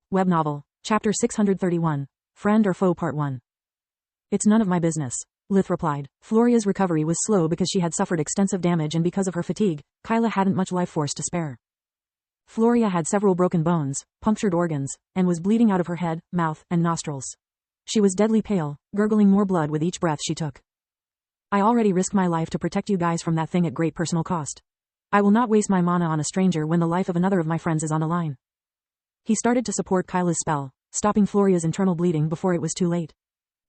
Web Novel, Chapter 631, Friend or Foe Part 1. It's none of my business, Lith replied. Floria's recovery was slow because she had suffered extensive damage, and because of her fatigue, Kyla hadn't much life force to spare. Floria had several broken bones, punctured organs, and was bleeding out of her head, mouth, and nostrils. She was deadly pale, gurgling more blood with each breath she took. I already risked my life to protect you guys from that thing at great personal cost. I will not waste my mana on a stranger when the life of another of my friends is on the line. He started to support Kyla's spell, stopping Floria's internal bleeding before it was too late.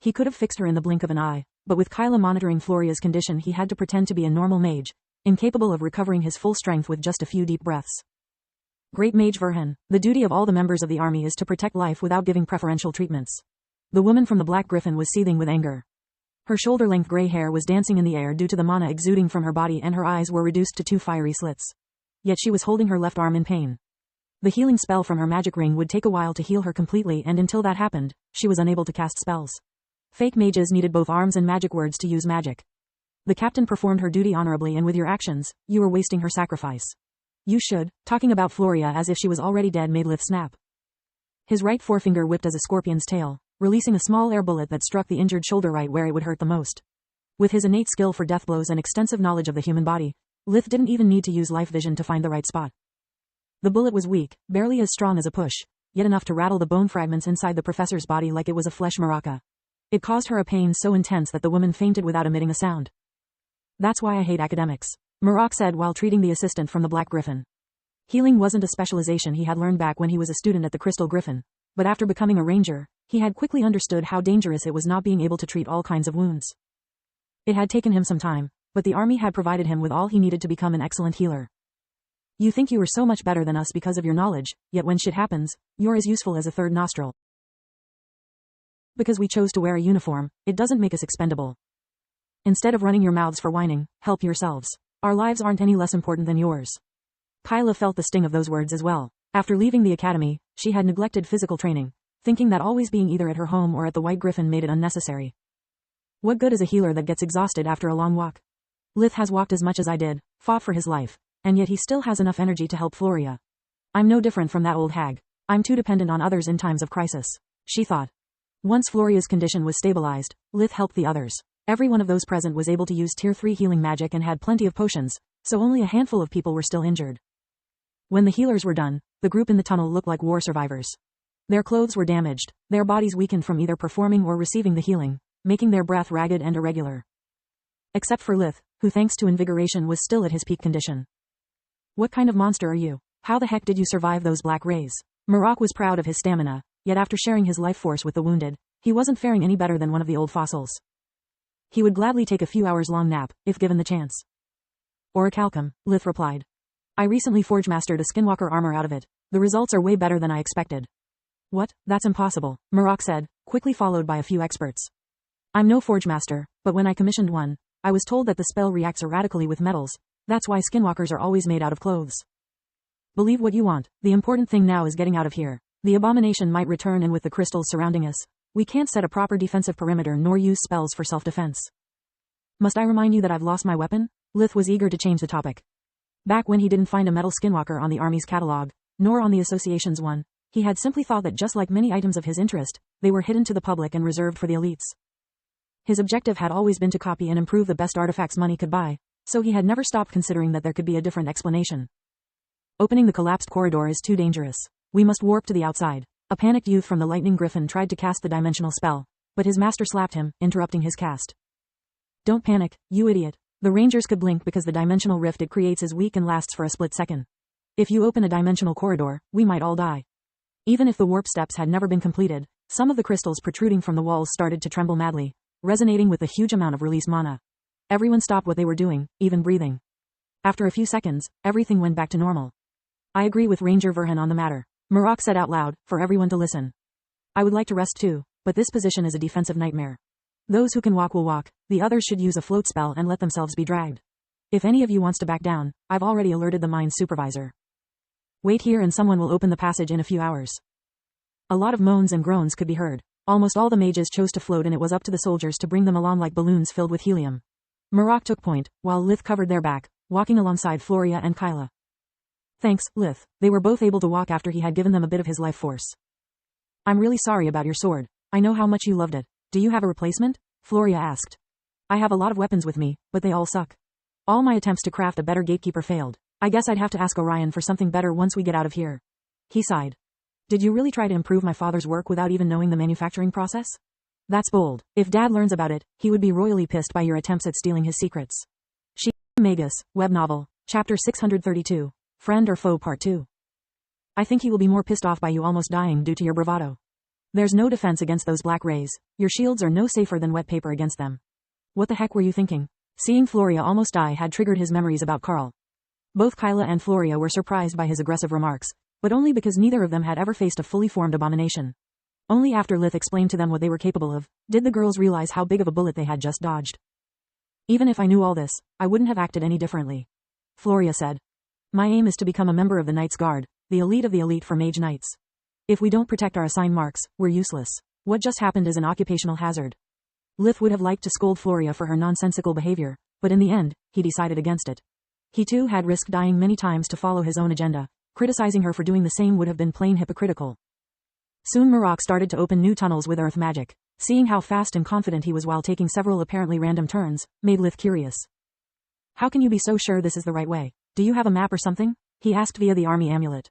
He could have fixed her in the blink of an eye, but with Kyla monitoring Floria's condition, he had to pretend to be a normal mage, incapable of recovering his full strength with just a few deep breaths. Great Mage Verhan, the duty of all the members of the army is to protect life without giving preferential treatments. The woman from the Black Griffin was seething with anger. Her shoulder-length gray hair was dancing in the air due to the mana exuding from her body, and her eyes were reduced to 2 fiery slits. Yet she was holding her left arm in pain. The healing spell from her magic ring would take a while to heal her completely, and until that happened, she was unable to cast spells. Fake mages needed both arms and magic words to use magic. The captain performed her duty honorably, and with your actions, you were wasting her sacrifice. You should. Talking about Floria as if she was already dead made Lith snap. His right forefinger whipped as a scorpion's tail, releasing a small air bullet that struck the injured shoulder right where it would hurt the most. With his innate skill for death blows and extensive knowledge of the human body, Lith didn't even need to use life vision to find the right spot. The bullet was weak, barely as strong as a push, yet enough to rattle the bone fragments inside the professor's body like it was a flesh maraca. It caused her a pain so intense that the woman fainted without emitting a sound. That's why I hate academics, Marak said while treating the assistant from the Black Griffin. Healing wasn't a specialization he had learned back when he was a student at the Crystal Griffin, but after becoming a ranger, he had quickly understood how dangerous it was not being able to treat all kinds of wounds. It had taken him some time, but the army had provided him with all he needed to become an excellent healer. You think you were so much better than us because of your knowledge, yet when shit happens, you're as useful as a third nostril. Because we chose to wear a uniform, it doesn't make us expendable. Instead of running your mouths for whining, help yourselves. Our lives aren't any less important than yours. Kyla felt the sting of those words as well. After leaving the academy, she had neglected physical training, thinking that always being either at her home or at the White Griffin made it unnecessary. What good is a healer that gets exhausted after a long walk? Lith has walked as much as I did, fought for his life, and yet he still has enough energy to help Floria. I'm no different from that old hag. I'm too dependent on others in times of crisis, she thought. Once Floria's condition was stabilized, Lith helped the others. Every one of those present was able to use Tier 3 healing magic and had plenty of potions, so only a handful of people were still injured. When the healers were done, the group in the tunnel looked like war survivors. Their clothes were damaged, their bodies weakened from either performing or receiving the healing, making their breath ragged and irregular. Except for Lith, who thanks to invigoration was still at his peak condition. What kind of monster are you? How the heck did you survive those black rays? Marak was proud of his stamina, yet after sharing his life force with the wounded, he wasn't faring any better than one of the old fossils. He would gladly take a few hours long nap, if given the chance. Or a calcum, Lith replied. I recently forge mastered a skinwalker armor out of it. The results are way better than I expected. What? That's impossible, Marak said, quickly followed by a few experts. I'm no forge master, but when I commissioned one, I was told that the spell reacts erratically with metals. That's why skinwalkers are always made out of clothes. Believe what you want, the important thing now is getting out of here. The abomination might return, and with the crystals surrounding us, we can't set a proper defensive perimeter nor use spells for self-defense. Must I remind you that I've lost my weapon? Lith was eager to change the topic. Back when he didn't find a metal skinwalker on the army's catalog, nor on the association's one, he had simply thought that just like many items of his interest, they were hidden to the public and reserved for the elites. His objective had always been to copy and improve the best artifacts money could buy, so he had never stopped considering that there could be a different explanation. Opening the collapsed corridor is too dangerous. We must warp to the outside. A panicked youth from the Lightning Griffin tried to cast the dimensional spell, but his master slapped him, interrupting his cast. Don't panic, you idiot. The rangers could blink because the dimensional rift it creates is weak and lasts for a split second. If you open a dimensional corridor, we might all die. Even if the warp steps had never been completed, some of the crystals protruding from the walls started to tremble madly, resonating with the huge amount of released mana. Everyone stopped what they were doing, even breathing. After a few seconds, everything went back to normal. I agree with Ranger Verhan on the matter, Marak said out loud, for everyone to listen. I would like to rest too, but this position is a defensive nightmare. Those who can walk will walk, the others should use a float spell and let themselves be dragged. If any of you wants to back down, I've already alerted the mine's supervisor. Wait here and someone will open the passage in a few hours. A lot of moans and groans could be heard. Almost all the mages chose to float, and it was up to the soldiers to bring them along like balloons filled with helium. Marak took point, while Lith covered their back, walking alongside Floria and Kyla. Thanks, Lith. They were both able to walk after he had given them a bit of his life force. I'm really sorry about your sword. I know how much you loved it. Do you have a replacement? Floria asked. I have a lot of weapons with me, but they all suck. All my attempts to craft a better gatekeeper failed. I guess I'd have to ask Orion for something better once we get out of here. He sighed. Did you really try to improve my father's work without even knowing the manufacturing process? That's bold. If Dad learns about it, he would be royally pissed by your attempts at stealing his secrets. Magus, web novel, chapter 632, Friend or Foe Part 2. I think he will be more pissed off by you almost dying due to your bravado. There's no defense against those black rays. Your shields are no safer than wet paper against them. What the heck were you thinking? Seeing Floria almost die had triggered his memories about Carl. Both Kyla and Floria were surprised by his aggressive remarks, but only because neither of them had ever faced a fully formed abomination. Only after Lith explained to them what they were capable of, did the girls realize how big of a bullet they had just dodged. Even if I knew all this, I wouldn't have acted any differently. Floria said. My aim is to become a member of the Knights Guard, the elite for mage knights. If we don't protect our assigned marks, we're useless. What just happened is an occupational hazard. Lith would have liked to scold Floria for her nonsensical behavior, but in the end, he decided against it. He too had risked dying many times to follow his own agenda. Criticizing her for doing the same would have been plain hypocritical. Soon Marok started to open new tunnels with earth magic. Seeing how fast and confident he was while taking several apparently random turns, made Lith curious. How can you be so sure this is the right way? Do you have a map or something? He asked via the army amulet.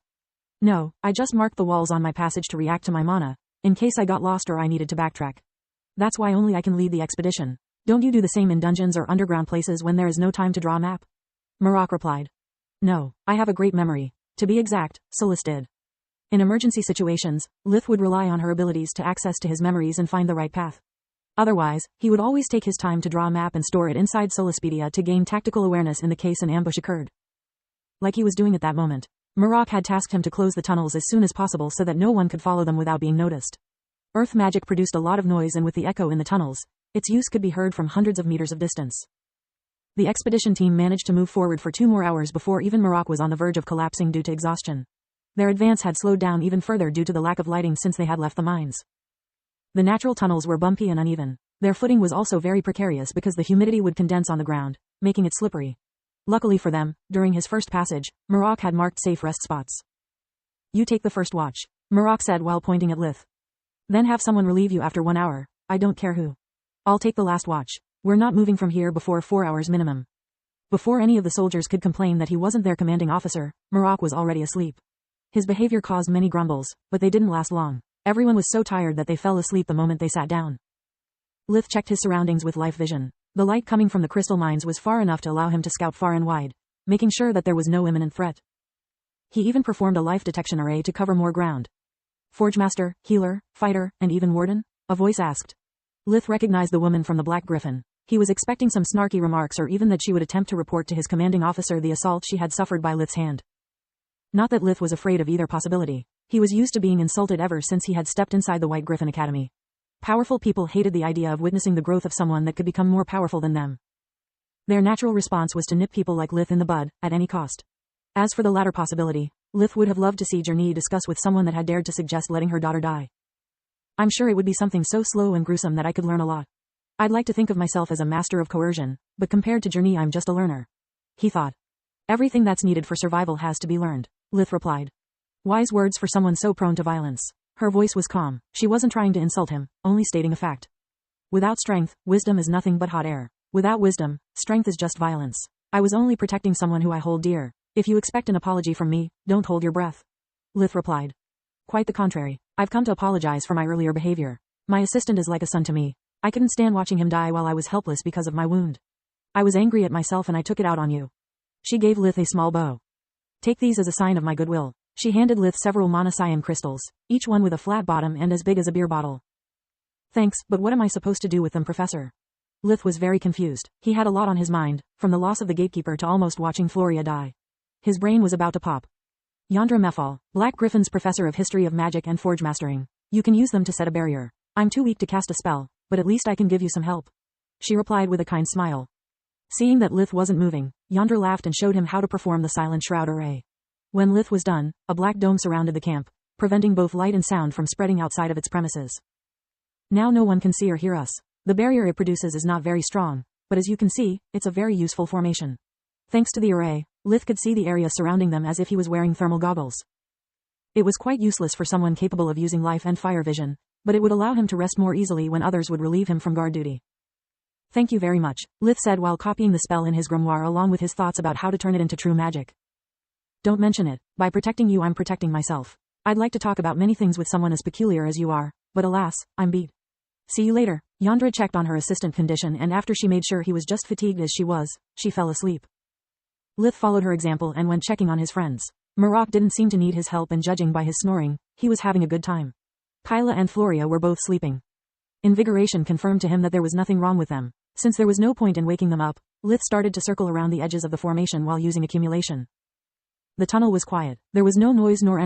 No, I just marked the walls on my passage to react to my mana, in case I got lost or I needed to backtrack. That's why only I can lead the expedition. Don't you do the same in dungeons or underground places when there is no time to draw a map? Marok replied. No, I have a great memory. To be exact, Solis did. In emergency situations, Lith would rely on her abilities to access to his memories and find the right path. Otherwise, he would always take his time to draw a map and store it inside Solispedia to gain tactical awareness in the case an ambush occurred. Like he was doing at that moment, Marok had tasked him to close the tunnels as soon as possible so that no one could follow them without being noticed. Earth magic produced a lot of noise, and with the echo in the tunnels, its use could be heard from hundreds of meters of distance. The expedition team managed to move forward for 2 more hours before even Marok was on the verge of collapsing due to exhaustion. Their advance had slowed down even further due to the lack of lighting since they had left the mines. The natural tunnels were bumpy and uneven. Their footing was also very precarious because the humidity would condense on the ground, making it slippery. Luckily for them, during his first passage, Marok had marked safe rest spots. You take the first watch, Marok said while pointing at Lith. Then have someone relieve you after 1 hour, I don't care who. I'll take the last watch. We're not moving from here before 4 hours minimum. Before any of the soldiers could complain that he wasn't their commanding officer, Marok was already asleep. His behavior caused many grumbles, but they didn't last long. Everyone was so tired that they fell asleep the moment they sat down. Lith checked his surroundings with life vision. The light coming from the crystal mines was far enough to allow him to scout far and wide, making sure that there was no imminent threat. He even performed a life detection array to cover more ground. Forgemaster, healer, fighter, and even warden? A voice asked. Lith recognized the woman from the Black Griffin. He was expecting some snarky remarks or even that she would attempt to report to his commanding officer the assault she had suffered by Lith's hand. Not that Lith was afraid of either possibility. He was used to being insulted ever since he had stepped inside the White Griffin Academy. Powerful people hated the idea of witnessing the growth of someone that could become more powerful than them. Their natural response was to nip people like Lith in the bud, at any cost. As for the latter possibility, Lith would have loved to see Journey discuss with someone that had dared to suggest letting her daughter die. I'm sure it would be something so slow and gruesome that I could learn a lot. I'd like to think of myself as a master of coercion, but compared to Journey I'm just a learner. He thought. Everything that's needed for survival has to be learned, Lith replied. Wise words for someone so prone to violence. Her voice was calm. She wasn't trying to insult him, only stating a fact. Without strength, wisdom is nothing but hot air. Without wisdom, strength is just violence. I was only protecting someone who I hold dear. If you expect an apology from me, don't hold your breath. Lith replied. Quite the contrary. I've come to apologize for my earlier behavior. My assistant is like a son to me. I couldn't stand watching him die while I was helpless because of my wound. I was angry at myself and I took it out on you. She gave Lith a small bow. Take these as a sign of my goodwill. She handed Lith several monocyan crystals, each one with a flat bottom and as big as a beer bottle. Thanks, but what am I supposed to do with them, Professor? Lith was very confused. He had a lot on his mind, from the loss of the gatekeeper to almost watching Floria die. His brain was about to pop. Yandra Mefal, Black Griffin's professor of history of magic and forge mastering. You can use them to set a barrier. I'm too weak to cast a spell, but at least I can give you some help. She replied with a kind smile. Seeing that Lith wasn't moving, Yandra laughed and showed him how to perform the silent shroud array. When Lith was done, a black dome surrounded the camp, preventing both light and sound from spreading outside of its premises. Now no one can see or hear us. The barrier it produces is not very strong, but as you can see, it's a very useful formation. Thanks to the array, Lith could see the area surrounding them as if he was wearing thermal goggles. It was quite useless for someone capable of using life and fire vision, but it would allow him to rest more easily when others would relieve him from guard duty. Thank you very much, Lith said while copying the spell in his grimoire along with his thoughts about how to turn it into true magic. Don't mention it. By protecting you I'm protecting myself. I'd like to talk about many things with someone as peculiar as you are, but alas, I'm beat. See you later. Yandra checked on her assistant condition and after she made sure he was just fatigued as she was, she fell asleep. Lith followed her example and went checking on his friends. Marak didn't seem to need his help and judging by his snoring, he was having a good time. Kyla and Floria were both sleeping. Invigoration confirmed to him that there was nothing wrong with them. Since there was no point in waking them up, Lith started to circle around the edges of the formation while using accumulation. The tunnel was quiet. There was no noise nor